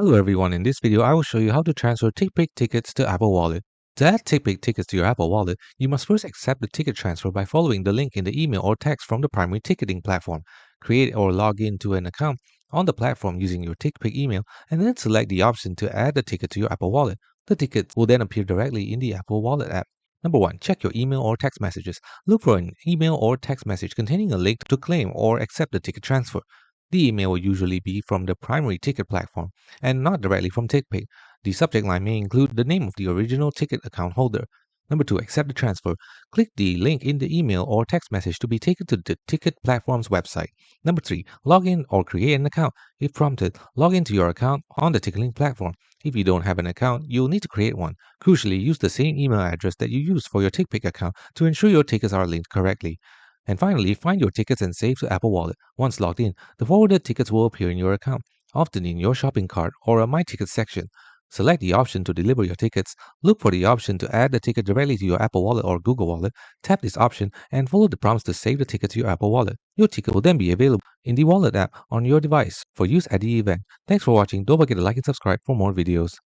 Hello everyone, in this video I will show you how to transfer TickPick tickets to Apple Wallet. To add TickPick tickets to your Apple Wallet, you must first accept the ticket transfer by following the link in the email or text from the primary ticketing platform. Create or log in to an account on the platform using your TickPick email and then select the option to add the ticket to your Apple Wallet. The ticket will then appear directly in the Apple Wallet app. Number 1. Check your email or text messages. Look for an email or text message containing a link to claim or accept the ticket transfer. The email will usually be from the primary ticket platform and not directly from TickPick. The subject line may include the name of the original ticket account holder. Number 2. Accept the transfer. Click the link in the email or text message to be taken to the ticket platform's website. Number 3. Log in or create an account. If prompted, log into your account on the ticketing platform. If you don't have an account, you'll need to create one. Crucially, use the same email address that you used for your TickPick account to ensure your tickets are linked correctly. And finally, find your tickets and save to Apple Wallet. Once logged in, the forwarded tickets will appear in your account, often in your shopping cart or a My Tickets section. Select the option to deliver your tickets. Look for the option to add the ticket directly to your Apple Wallet or Google Wallet. Tap this option and follow the prompts to save the ticket to your Apple Wallet. Your ticket will then be available in the Wallet app on your device for use at the event. Thanks for watching. Don't forget to like and subscribe for more videos.